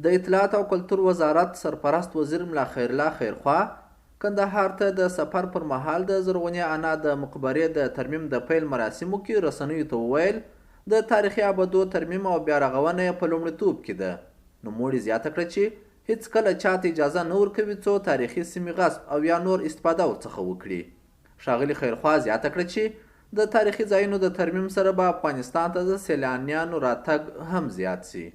د اطلاعات او کلتور وزارت سرپرست وزیر ملا خیرالله خیرخوا کندهار ته د سفر پر مهال د زرغونې انا د مقبرې د ترمیم د پیل مراسمو کې رسنیو ته وویل د تاریخي ابدو ترمیم او بیا رغونه یې په لومړیتوب کې ده. نوموړي زیاته کړه چې هیڅ کله چاته اجازه نه ورکوي څو تاریخي سیمې غصب او یا نور استفاده ورڅخه وکړي. ښاغلي خیرخوا زیاته کړه چې د تاریخي ځایونو د ترمیم سره به افغانستان ته د سیلانیانو راتګ هم زیات شي.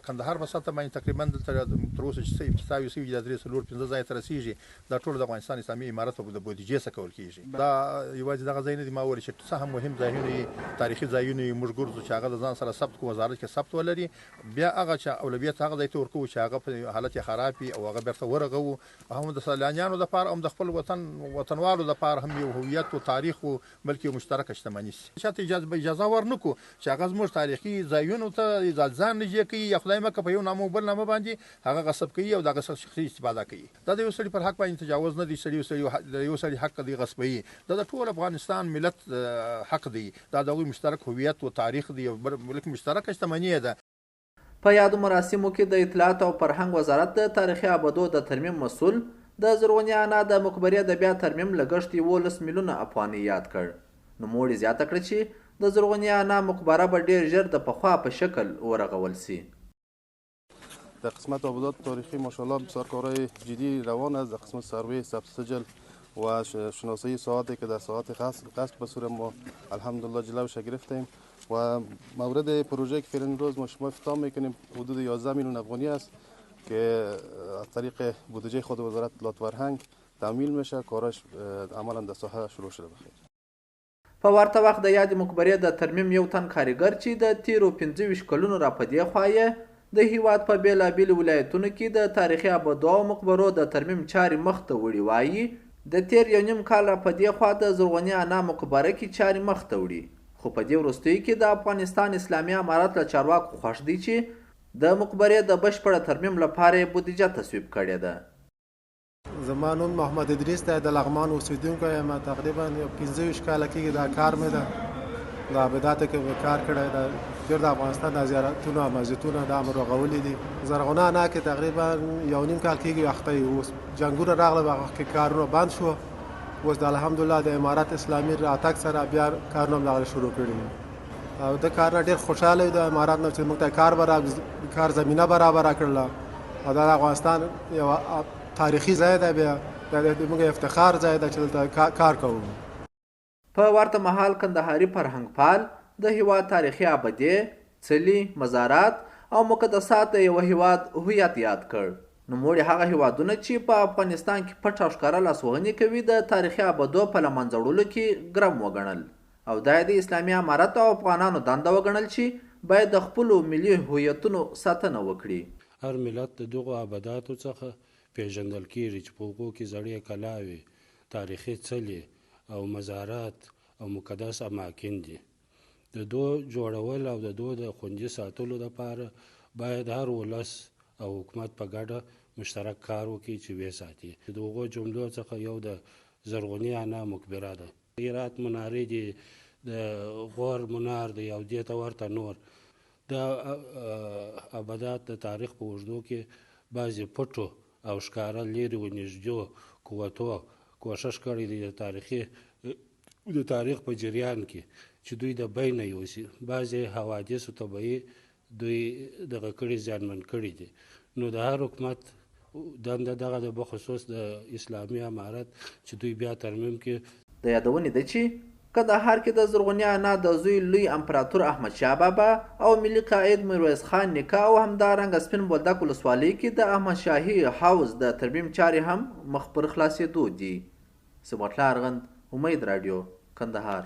کندهار په سطح باندې تقریبا تر اوسه چې تساوي شوي د 3-4-5 ځای ته رسیږي. دا ټول د افغانستان اسلامي امارت په بودیجې څخه کول کیږي. دا یوازې دغه ځای نه دي، ما وویل چې څه هم مهم ځایونه تاریخي ځایونه موږ ګورځو چې هغه د ځان سره ثبت کړو، وزارت کې ثبت ولري. بیا هغه چې اولویت هغه ځای ته ورکوو چې هغه په حالت یې خراب وي او هغه بیرته ورغوو. هم د سیلانیانو لپاره هم د خپل وطنوالو لپاره هم یو هویت او تاریخ او بلکې یو مشترکه شتمني شي. چاته اجازه ورنکړو چې هغه زموږ تاریخي ځایونو ته ځان نږدې کوي یا خدای مکه په یو نامه بل نامه باندې هغه غصب کوي او دغه شخصي استفاده کوي. دا د یو سړي پر حق باندې تجاوز نه دی. یو سړي حق دی غصبوي. دا د ټول افغانستان ملت حق دی. دا د هغوی مشترک هویت او تاریخ دی، بلکې مشترکه شتمني ده. په یادو مراسمو کې د اطلاعات او فرهنګ وزارت د تاریخي ابدو د ترمیم مسؤل د زرغونې انا د مقبرې د بیا ترمیم لګښت 11 میلیونه افغانۍ یاد کړ. نوموړي زیاته کړه چې د زرغونې انا مقبره به ډیر ژر د پخوا په شکل ورغول شي. در قسمت آبادات تاریخی ماشاءالله بسیار کارهای جدی روان است. در قسمت سروی، ثبت سجل و شناسایی ساعاتی که در ساعات قصد به صورت ما الحمدلله جلوش گرفتیم و مورد پروژه که فعلا امروز ما شما افتتاح میکنیم حدود 11 میلیون افغانی است که از طریق بودجه خود وزارت اطلاعات و فرهنگ تمویل میشه. کارش عملا در ساحه شروع شده بخیر. په ورته وخت د یادې مقبرې د ترمیم یو تن کارګر چې د تیرو 25 کلونو را په دې خوا یې د هیواد په بېلابېلو ولایتونو کې د تاریخي ابدو او مقبرو د ترمیم چارې مخ ته وړي وایي د تیر یو نیم کال په دې خوا د زرغونې انا مقبره کې چارې مخ ته وړي. خو په دې وروستیو کې د افغانستان اسلامي امارت له چارواکو خوښ دی چې د مقبرې د بشپړه ترمیم لپاره یې بودیجه تصویب کړې ده. زما نوم محمد ادریس دی، د لغمان اوسیدونکی یم. تقریبا 15 کاله کېږي دا کار مې ده. د عباداتو کې مې کار کړی ده. ډېر د افغانستان د زیارتونو او مسجدونه دا مې رغولي دي. زرغونه انا کې تقریبا یو نیم کال کېږي اخته یو. اوس جنګونه راغله، هغه کې کارونه بند شو. اوس د الحمدلله د امارت اسلامي راتګ سره بیا کارونه هم دغه شروع کړي دي او د کار نه ډېر خوشحاله یو د امارت نه چې موږ ته کار زمینه برابره کړله. او دا د افغانستان یو تاریخي ځای دی، بیا د موږ افتخار ځای دی چې دلته کار کوو. په ورته مهال کندهاري فرهنګپال د هیواد تاریخي ابدې، څلي، مزارات او مقدسات د یوه هیواد هویت یاد کړ. نوموړي هغه هیوادونه چې په افغانستان کې پټ او ښکاره لاسوهنې کوي د تاریخي ابدو په له منځه وړلو کې ګرم وګڼل او دا یې د اسلامي امارت او افغانانو دنده وګڼل چې باید د خپلو ملي هویتونو ساتنه وکړي. هر ملت د دغو ابداتو څخه پیژندل کېږي چې په هغو کې زړې کلاوې، تاریخي څلي او مزارات او مقدس اماکن دي. د دو جوړول او د دو د خوندي ساتلو لپاره باید هر ولس او حکومت په ګډه مشترک کار وکړي چې ویې ساتي. د هغو جملو څخه یو د زرغونې انا مقبره ده. هرات منارې دي، د غور منار دی او دې ته ورته نور. د ابدات د تاریخ په اوږدو کې بعضې پټو او ښکاره لیرې و نږدې قوتو کوښښ کړی دی د تاریخ په جریان کې چې دوی د بینه یوسي. بعضې حوادثو طبعي دوی دغه کړي زیانمن کړي دي. نو د هر حکومت دنده دغه د بخصوص د اسلامي امارت چې دوی بیا ترمیم کې. د یادونې ده چې کندهار کې د زرغونې انا د زوی لوی امپراتور احمدشاه بابا او ملي قائد میرویس خان نیکه او همدارنګه سپین بولدک ولسوالۍ کې د احمدشاهي حوض د ترمیم چارې هم مخ پر خلاصېدو دي. سباط الله ارغند، امید رادیو، کندهار.